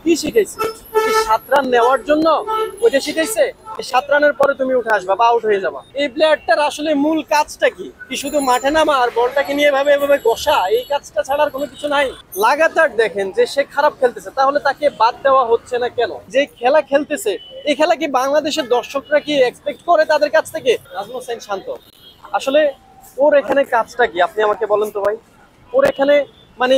কি শিখাইছে? এই 7 রান নেওয়ার জন্য ওইটা শিখাইছে? এই 7 রানের পরে তুমি উঠে আসবা বা আউট হয়ে যাবা। এই প্লেয়ারটার আসলে মূল কাজটা কি? কি শুধু মাঠে নামা আর বলটাকে নিয়ে এভাবে ঘষা? এই কাজটা ছাড়ার কোনো কিছু নাই। লাগাতার দেখেন যে সে খারাপ খেলতেছে, তাহলে তাকে বাদ দেওয়া হচ্ছে না কেন? যে খেলা খেলতেছে, এই খেলা কি বাংলাদেশের দর্শকরা কি এক্সপেক্ট করে তাদের কাছ থেকে? নাজমুল হোসেন শান্ত, আসলে ওর এখানে কাজটা কি আপনি আমাকে বলেন তো ভাই? ওর এখানে মানে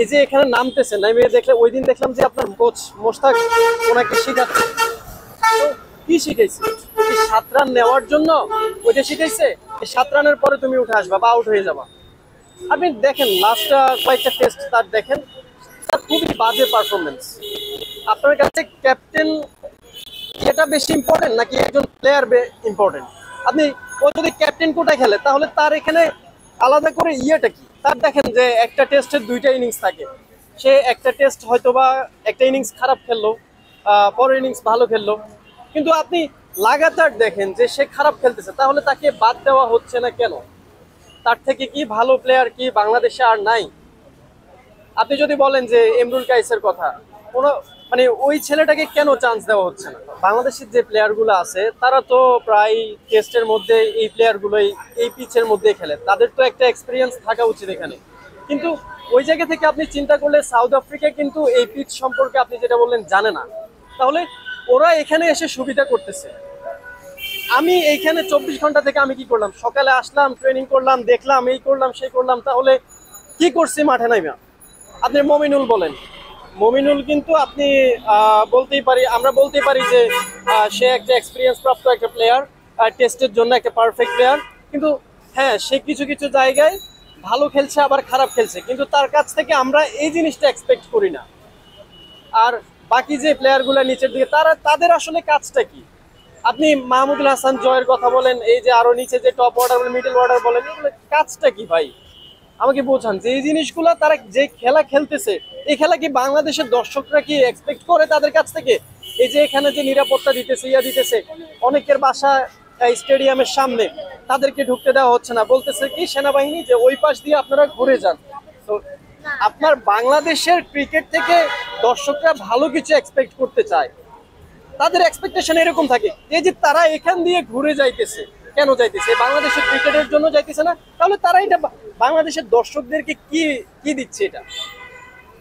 এই যে এখানে নামতেছে, নামে দেখলে ওই দিন দেখলাম যে আপনার কোচ মোশতাক ওনাকে শিখাচ্ছে। তো কি শিখাইছে? এই 7 রান নেওয়ার জন্য ওইটা শিখাইছে? এই 7 রানের পরে তুমি উঠে আসবা বা আউট হয়ে যাবা। আপনি দেখেন লাস্ট কয়েকটা টেস্ট তার দেখেন, তার খুবই বাজে পারফরমেন্স। আপনার কাছে ক্যাপ্টেন এটা বেশি ইম্পর্টেন্ট নাকি একজন প্লেয়ার ইম্পর্টেন্ট? আপনি ও যদি ক্যাপ্টেন কোটায় খেলে তাহলে তার এখানে আলাদা করে ইয়েটা কি? তার দেখেন যে একটা টেস্টের 2টা ইনিংস থাকে, সে একটা টেস্ট হয়তো বা একটা ইনিংস খারাপ খেললো, পরের ইনিংস ভালো খেললো, কিন্তু আপনি লাগাতার দেখেন যে সে খারাপ খেলতেছে, তাহলে তাকে বাদ দেওয়া হচ্ছে না কেন? তার থেকে কি ভালো প্লেয়ার কি বাংলাদেশে আর নাই? আপনি যদি বলেন যে এমরুল কায়েসের কথা, কোনো মানে ওই ছেলেটাকে কেন চান্স দেওয়া হচ্ছে না? বাংলাদেশের যে প্লেয়ারগুলো আছে তারা তো প্রায় টেস্টের মধ্যে এই প্লেয়ারগুলোই এই পিচের মধ্যে খেলে, তাদের তো একটা এক্সপিরিয়েন্স থাকা উচিত এখানে। কিন্তু ওই জায়গা থেকে আপনি চিন্তা করলে সাউথ আফ্রিকা কিন্তু এই পিচ সম্পর্কে আপনি যেটা বললেন জানে না, তাহলে ওরা এখানে এসে সুবিধা করতেছে। আমি এইখানে 24 ঘন্টা থেকে আমি কি করলাম? সকালে আসলাম, ট্রেনিং করলাম, দেখলাম, এই করলাম সেই করলাম, তাহলে কি করছি মাঠে নাইমা? আপনি মমিনুল বলেন, মমিনুল কিন্তু আপনি আমরা বলতেই পারি যে সে একটা এক্সপিরিয়েন্স প্রাপ্ত একটা প্লেয়ার, টেস্টের জন্য একটা পারফেক্ট প্লেয়ার। কিন্তু হ্যাঁ, সে কিছু কিছু জায়গায় ভালো খেলছে আবার খারাপ খেলছে, কিন্তু তার কাছ থেকে আমরা এই জিনিসটা এক্সপেক্ট করি না। আর বাকি যে প্লেয়ারগুলো নিচের দিকে তাদের আসলে কাজটা কি? আপনি মাহমুদুল হাসান জয়ের কথা বলেন, এই যে আরো নিচে যে টপ অর্ডার মিডল অর্ডার বলেন, এগুলো কাজটা কি ভাই? আমাকে বোঝান যে এই জিনিসগুলো তারা যে খেলা খেলতেছে, এই খেলা কি বাংলাদেশের দর্শকরা কি এক্সপেক্ট করে তাদের কাছ থেকে? এই যে এখানে যে নিরাপত্তা দিতেছে, দিতেছে, অনেকের বাসা স্টেডিয়ামের সামনে, তাদেরকে ঢুকতে দেওয়া হচ্ছে না, বলতেছে কি সেনাবাহিনী যে ওই পাশ দিয়ে আপনারা ঘুরে যান। তো আপনার বাংলাদেশের ক্রিকেট থেকে দর্শকরা ভালো কিছু এক্সপেক্ট করতে চায়, তাদের এক্সপেকটেশন এরকম থাকে। এই যে তারা এখান দিয়ে ঘুরে যাইতেছে, কেন যাইতেছে? বাংলাদেশের ক্রিকেটের জন্য যাইতেছে না? তাহলে তারা এটা বাংলাদেশের দর্শকদেরকে কি কি দিচ্ছে? এটা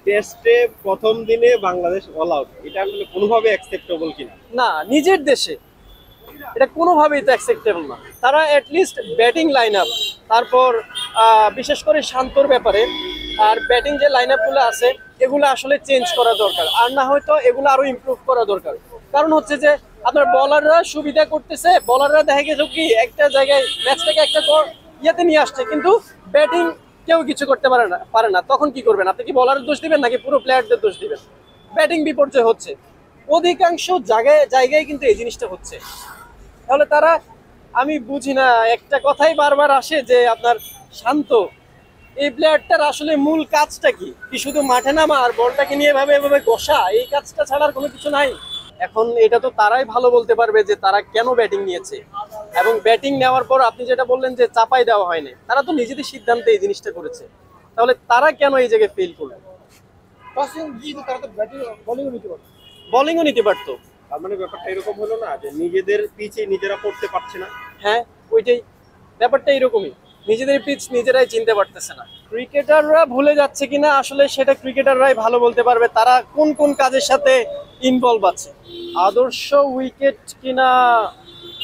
টেস্টে প্রথম দিনে বাংলাদেশ অল আউট, এটা আসলে কোনোভাবে অ্যাকসেপ্টেবল কিনা? না, নিজের দেশে এটা কোনোভাবেই তো অ্যাকসেপ্টেবল না। তারা অ্যাটলিস্ট ব্যাটিং লাইন আপ, তারপর বিশেষ করে শান্তর ব্যাপারে আর ব্যাটিং যে লাইন আপগুলো আছে এগুলো আসলে চেঞ্জ করা দরকার, আর না হয়তো এগুলো আরো ইমপ্রুভ করা দরকার। কারণ হচ্ছে যে আপনার বলাররা সুবিধা করতেছে, বলাররা দেখা গেছে কি একটা জায়গায় ম্যাচটাকে একটা ইয়েতে নিয়ে আসছে, কিন্তু ব্যাটিং কেউ কিছু করতে পারে না। তখন কি করবেন? আপনি কি বলারের দোষ দিবেন নাকি পুরো প্লেয়ারদের দোষ দিবেন? ব্যাটিং বিপর্যয় হচ্ছে অধিকাংশ জায়গায় কিন্তু এই জিনিসটা হচ্ছে। তাহলে তারা, আমি বুঝি না, একটা কথাই বারবার আসে যে আপনার শান্ত, এই প্লেয়ারটার আসলে মূল কাজটা কি? কি শুধু মাঠে নামা আর বলটাকে নিয়ে এভাবে ঘষা? এই কাজটা ছাড়ার কোনো কিছু নাই। এখন এটা তো তারাই ভালো বলতে পারবে যে তারা কেন ব্যাটিং নিয়েছে, এবং ব্যাটিং নেওয়ার পর আপনি যেটা বললেন যে চাপাই দেওয়া হয়নি, তারা তো নিজেদের সিদ্ধান্তে এই জিনিসটা করেছে, তাহলে তারা কেন এই জায়গায় ফেল করলো? বোলিংও নিতে পারতো। তার মানে ব্যাপারটা এরকম হলো না যে নিজেদের পিচে নিজেরা পড়তে পারছে না? হ্যাঁ, ওইটাই ব্যাপারটা, এরকমই। নিজেদের পিচ নিজেরাই চিনতে পারতেছে না। ক্রিকেটাররা ভুলে যাচ্ছে কিনা আসলে সেটা ক্রিকেটাররাই ভালো বলতে পারবে, তারা কোন কোন কাজের সাথে ইনভলভ আছে। আদর্শ উইকেট কিনা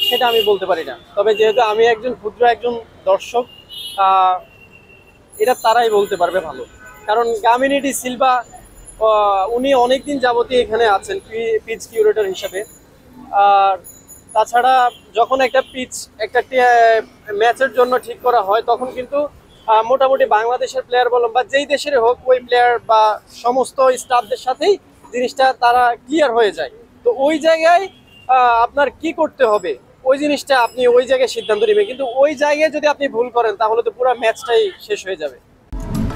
সেটা আমি বলতে পারি না, তবে যেহেতু আমি একজন ক্ষুদ্র একজন দর্শক, এটা তারাই বলতে পারবে ভালো। কারণ গামিনী ডি সিলভা উনি অনেকদিন যাবতীয় এখানে আছেন পিচ কিউরেটর হিসাবে। আর তাছাড়া যখন একটা পিচ একটা ম্যাচের জন্য ঠিক করা হয় তখন কিন্তু মোটামুটি বাংলাদেশের প্লেয়ার বলুন বা যেই দেশের হোক, ওই প্লেয়ার বা সমস্ত স্টাফদের সাথেই জিনিসটা তারা ক্লিয়ার হয়ে যায়। তো ওই জায়গায় আপনার কি করতে হবে ওই জিনিসটা আপনি ওই জায়গায় সিদ্ধান্ত নেবেন, কিন্তু ওই জায়গায় যদি আপনি ভুল করেন তাহলে তো পুরো ম্যাচটাই শেষ হয়ে যাবে।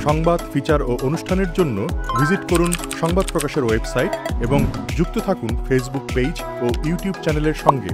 সংবাদ, ফিচার ও অনুষ্ঠানের জন্য ভিজিট করুন সংবাদ প্রকাশের ওয়েবসাইট এবং যুক্ত থাকুন ফেসবুক পেজ ও ইউটিউব চ্যানেলের সঙ্গে।